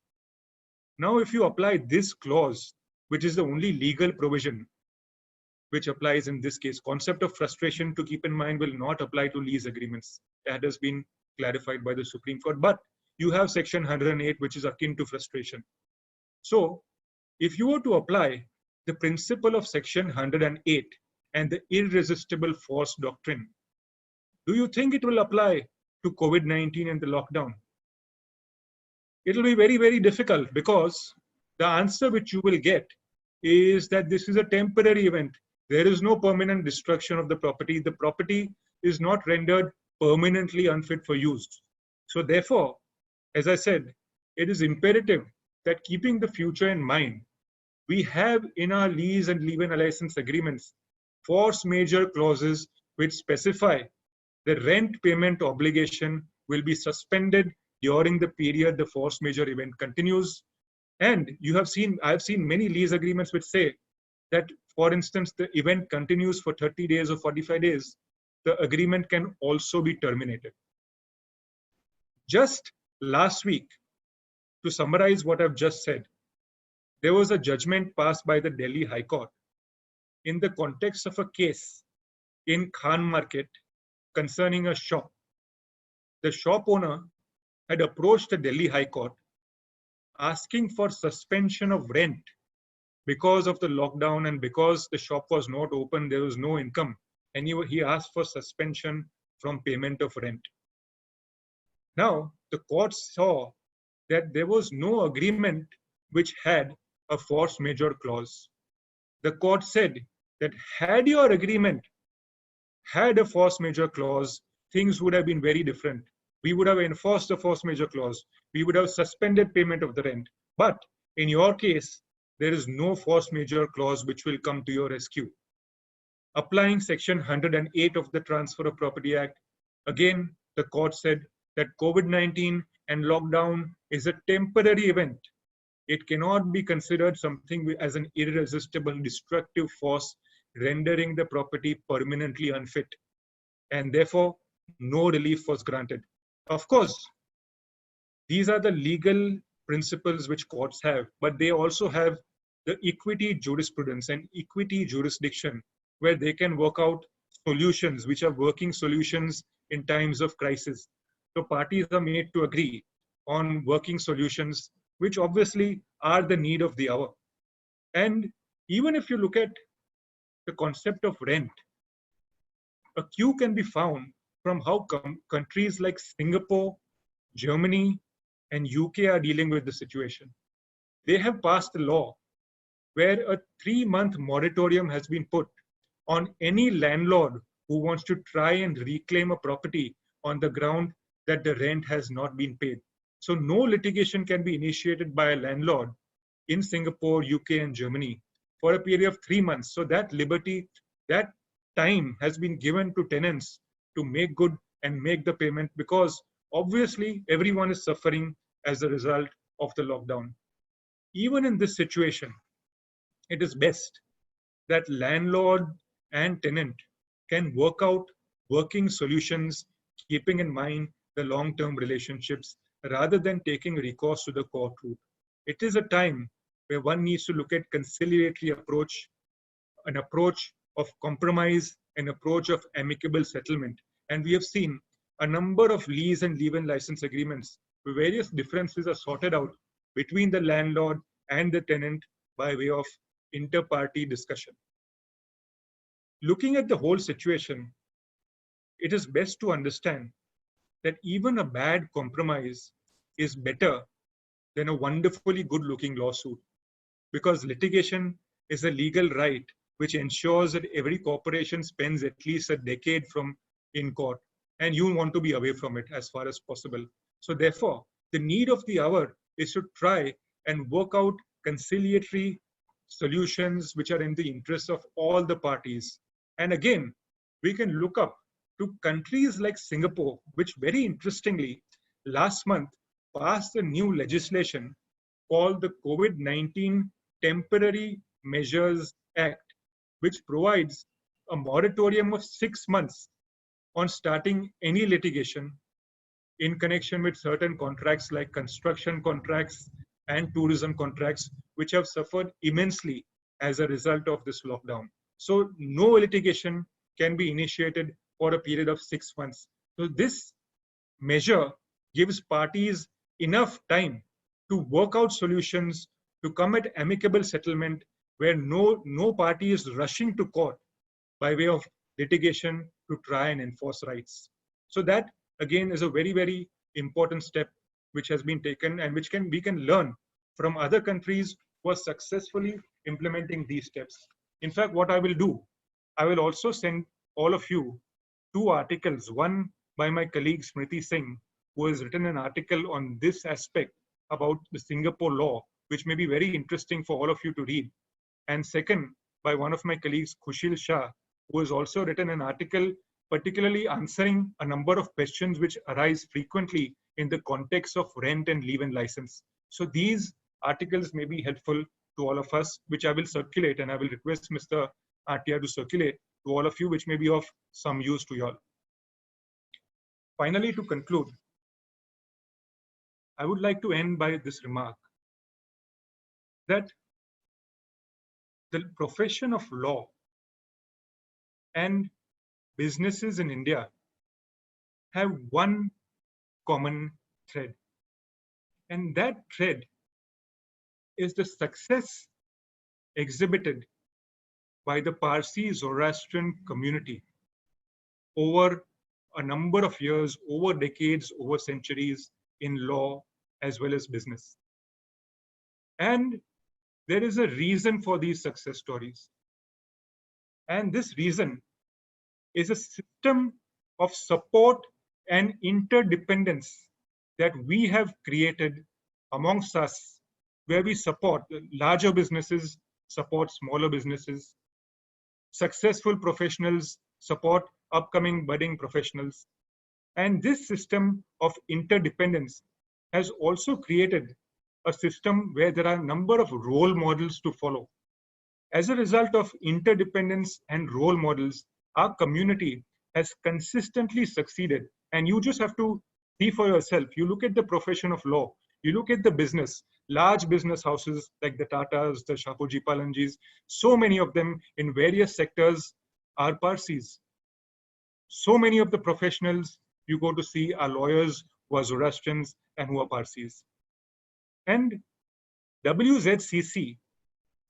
Now, if you apply this clause, which is the only legal provision, which applies in this case. Concept of frustration, to keep in mind, will not apply to lease agreements. That has been clarified by the Supreme Court. But you have section 108, which is akin to frustration. So if you were to apply the principle of section 108 and the irresistible force doctrine, do you think it will apply to COVID-19 and the lockdown? It will be very, very difficult, because the answer which you will get is that this is a temporary event. There is no permanent destruction of the property. The property is not rendered permanently unfit for use. So therefore, as I said, it is imperative that, keeping the future in mind, we have in our lease and leave-in license agreements force majeure clauses which specify the rent payment obligation will be suspended during the period the force majeure event continues. And I've seen many lease agreements which say that, for instance, the event continues for 30 days or 45 days, the agreement can also be terminated. Just last week, to summarize what I've just said, there was a judgment passed by the Delhi High Court in the context of a case in Khan Market concerning a shop. The shop owner had approached the Delhi High Court asking for suspension of rent because of the lockdown, and because the shop was not open, there was no income, and he asked for suspension from payment of rent. Now, the court saw that there was no agreement which had a force majeure clause. The court said that had your agreement had a force majeure clause, things would have been very different. We would have enforced the force majeure clause. We would have suspended payment of the rent. But in your case, there is no force majeure clause which will come to your rescue. Applying section 108 of the Transfer of Property Act, again, the court said that COVID-19 and lockdown is a temporary event. It cannot be considered something as an irresistible destructive force rendering the property permanently unfit, and therefore no relief was granted. Of course, these are the legal principles which courts have, but they also have the equity jurisprudence and equity jurisdiction, where they can work out solutions which are working solutions in times of crisis. So parties are made to agree on working solutions which obviously are the need of the hour. And even if you look at the concept of rent, a cue can be found from how countries like Singapore, Germany, and UK are dealing with the situation. They have passed a law where a 3-month moratorium has been put on any landlord who wants to try and reclaim a property on the ground that the rent has not been paid. So no litigation can be initiated by a landlord in Singapore, UK, and Germany for a period of 3 months. So that liberty, that time has been given to tenants to make good and make the payment, because obviously everyone is suffering as a result of the lockdown. Even in this situation, it is best that landlord and tenant can work out working solutions, keeping in mind the long-term relationships, rather than taking recourse to the court route. It is a time where one needs to look at conciliatory approach, an approach of compromise, an approach of amicable settlement. And we have seen a number of lease and leave-in license agreements where various differences are sorted out between the landlord and the tenant by way of inter-party discussion. Looking at the whole situation, it is best to understand that even a bad compromise is better than a wonderfully good-looking lawsuit, because litigation is a legal right which ensures that every corporation spends at least a decade in court, and you want to be away from it as far as possible. So therefore, the need of the hour is to try and work out conciliatory solutions which are in the interest of all the parties. And again, we can look up to countries like Singapore, which very interestingly last month passed a new legislation called the COVID-19 Temporary Measures Act, which provides a moratorium of 6 months on starting any litigation in connection with certain contracts like construction contracts and tourism contracts, which have suffered immensely as a result of this lockdown. So no litigation can be initiated for a period of 6 months. So this measure gives parties enough time to work out solutions, to come at amicable settlement where no party is rushing to court by way of litigation to try and enforce rights. So that again is a very, very important step which has been taken and which we can learn from other countries who are successfully implementing these steps. In fact, what I will do, I will also send all of you 2 articles, one by my colleague Smriti Singh, who has written an article on this aspect about the Singapore law, which may be very interesting for all of you to read. And second, by one of my colleagues, Khushil Shah, who has also written an article particularly answering a number of questions which arise frequently in the context of rent and leave-in license. So these articles may be helpful to all of us, which I will circulate, and I will request Mr. Atia to circulate to all of you, which may be of some use to you all. Finally, to conclude, I would like to end by this remark that the profession of law and businesses in India have one common thread. And that thread is the success exhibited by the Parsi Zoroastrian community over a number of years, over decades, over centuries in law as well as business. And there is a reason for these success stories. And this reason is a system of support and interdependence that we have created amongst us, where we support larger businesses, support smaller businesses, successful professionals support upcoming budding professionals. And this system of interdependence has also created a system where there are a number of role models to follow. As a result of interdependence and role models, our community has consistently succeeded. And you just have to see for yourself. You look at the profession of law, you look at the business, large business houses like the Tatas, the Shapoorji Palanjis, so many of them in various sectors are Parsis. So many of the professionals you go to see are lawyers who are Zoroastrians and who are Parsis. And WZCC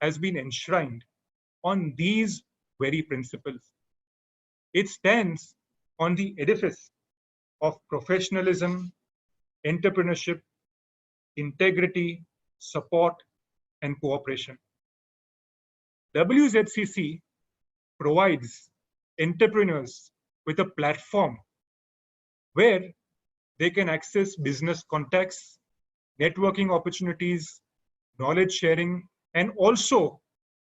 has been enshrined on these very principles. It stands on the edifice of professionalism, entrepreneurship, integrity, support, and cooperation. WZCC provides entrepreneurs with a platform where they can access business contacts, networking opportunities, knowledge sharing, and also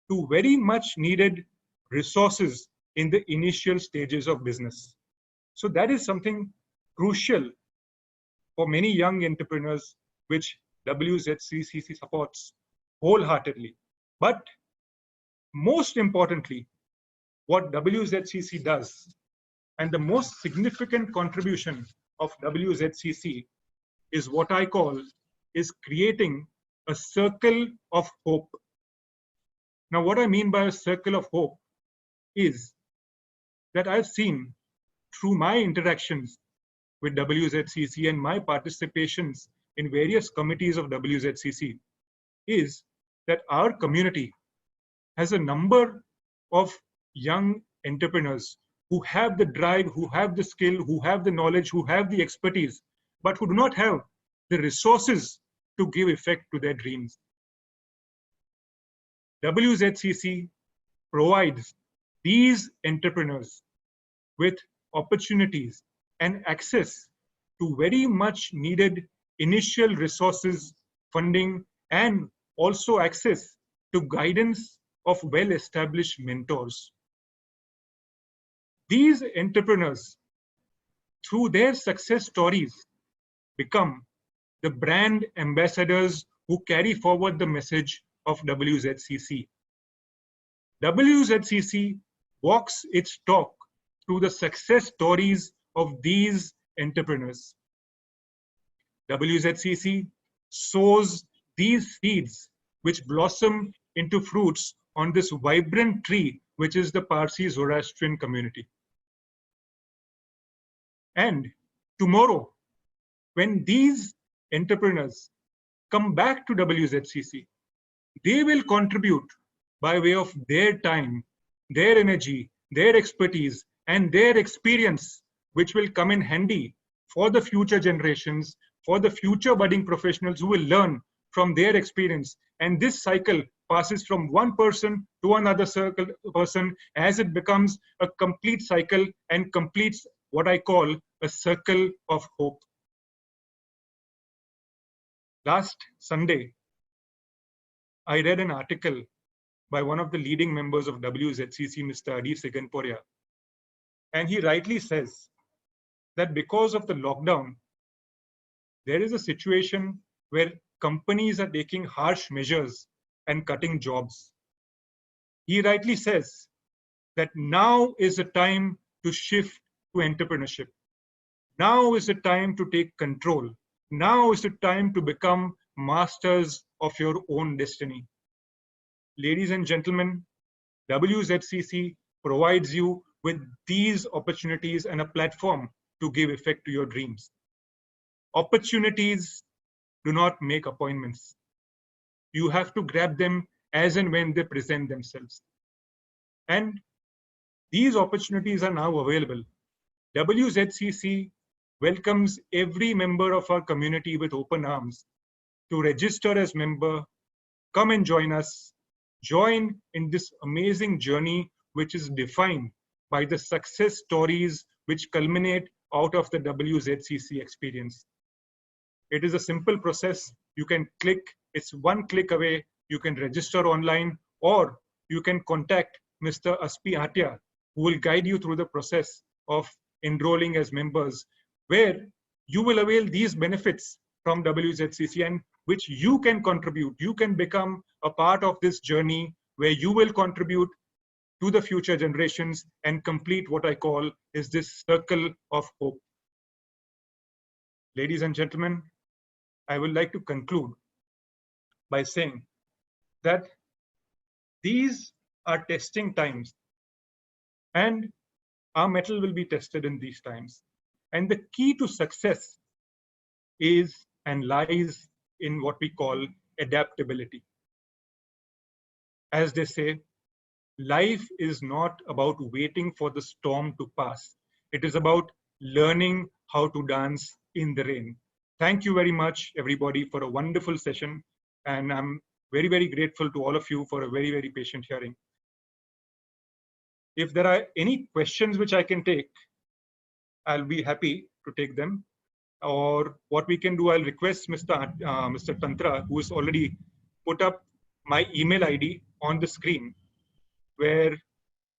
to very much needed resources in the initial stages of business. So that is something crucial for many young entrepreneurs, which WZCC supports wholeheartedly. But most importantly, what WZCC does, and the most significant contribution of WZCC is what I call is creating a circle of hope. Now, what I mean by a circle of hope is that I've seen through my interactions with WZCC and my participations in various committees of WZCC is that our community has a number of young entrepreneurs who have the drive, who have the skill, who have the knowledge, who have the expertise, but who do not have the resources to give effect to their dreams. WZCC provides these entrepreneurs with opportunities and access to very much needed initial resources, funding, and also access to guidance of well-established mentors. These entrepreneurs, through their success stories, become the brand ambassadors who carry forward the message of WZCC. WZCC walks its talk through the success stories of these entrepreneurs. WZCC sows these seeds which blossom into fruits on this vibrant tree which is the Parsi Zoroastrian community. And tomorrow, when these entrepreneurs come back to WZCC, they will contribute by way of their time, their energy, their expertise, and their experience, which will come in handy for the future generations, for the future budding professionals who will learn from their experience. And this cycle passes from one person to another person as it becomes a complete cycle and completes what I call a circle of hope. Last Sunday, I read an article by one of the leading members of WZCC, Mr. Adi Siganporia. And he rightly says that because of the lockdown, there is a situation where companies are taking harsh measures and cutting jobs. He rightly says that now is the time to shift to entrepreneurship. Now is the time to take control. Now is the time to become masters of your own destiny. Ladies and gentlemen, WZCC provides you with these opportunities and a platform to give effect to your dreams. Opportunities do not make appointments. You have to grab them as and when they present themselves. And these opportunities are now available. WZCC welcomes every member of our community with open arms to register as member, come and join us, join in this amazing journey which is defined by the success stories which culminate out of the WZCC experience. It is a simple process. You can click, it's one click away. You can register online, or you can contact Mr. Aspi Atia, who will guide you through the process of enrolling as members, where you will avail these benefits from WZCC and which you can contribute. You can become a part of this journey where you will contribute to the future generations and complete what I call is this circle of hope. Ladies and gentlemen, I would like to conclude by saying that these are testing times and our mettle will be tested in these times. And the key to success is and lies in what we call adaptability. As they say, life is not about waiting for the storm to pass. It is about learning how to dance in the rain. Thank you very much, everybody, for a wonderful session. And I'm very, very grateful to all of you for a very, very patient hearing. If there are any questions which I can take, I'll be happy to take them. Or what we can do, I'll request Mr. Tantra, who has already put up my email ID on the screen, where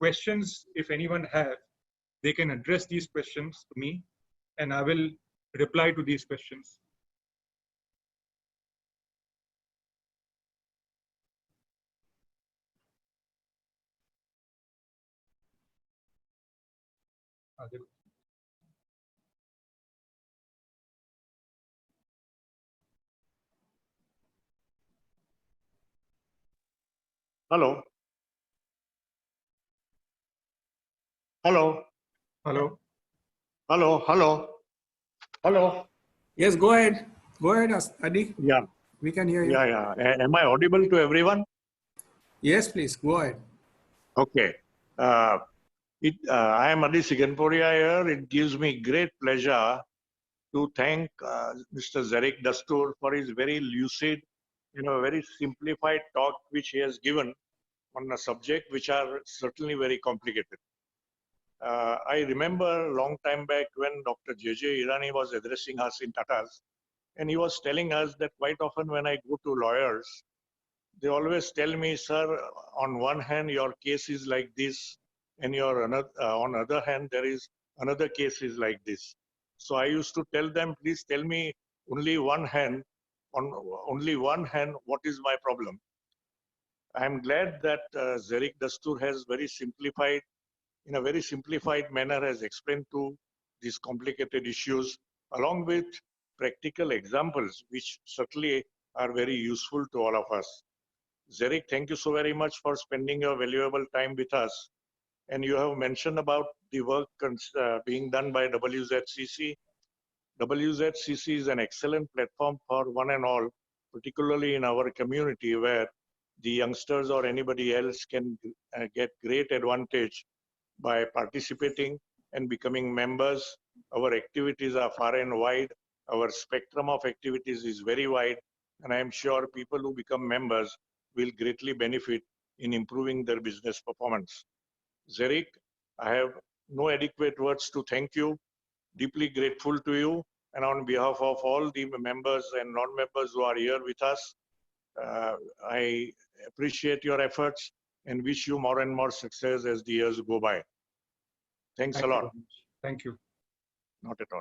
questions, if anyone have, they can address these questions to me, and I will reply to these questions. Hello. Hello. Hello. Hello. Hello. Hello. Yes, go ahead. Go ahead, Adi. Yeah. We can hear you. Yeah. Am I audible to everyone? Yes, please. Go ahead. Okay. I am Adi Siganporia here. It gives me great pleasure to thank Mr. Zerick Dastur for his very lucid, very simplified talk which he has given on a subject which are certainly very complicated. I remember a long time back when Dr. J.J. Irani was addressing us in Tatas, and he was telling us that quite often when I go to lawyers, they always tell me, sir, on one hand, your case is like this, and on other hand, there is another case is like this. So I used to tell them, please tell me on only one hand, what is my problem? I'm glad that Zerick Dastur has in a very simplified manner has explained to these complicated issues along with practical examples, which certainly are very useful to all of us. Zerick, thank you so very much for spending your valuable time with us. And you have mentioned about the work being done by WZCC. WZCC is an excellent platform for one and all, particularly in our community where the youngsters or anybody else can get great advantage by participating and becoming members. Our activities are far and wide. Our spectrum of activities is very wide. And I am sure people who become members will greatly benefit in improving their business performance. Zerick, I have no adequate words to thank you. Deeply grateful to you. And on behalf of all the members and non-members who are here with us, I appreciate your efforts and wish you more and more success as the years go by. Thanks a lot. Thank you. Not at all.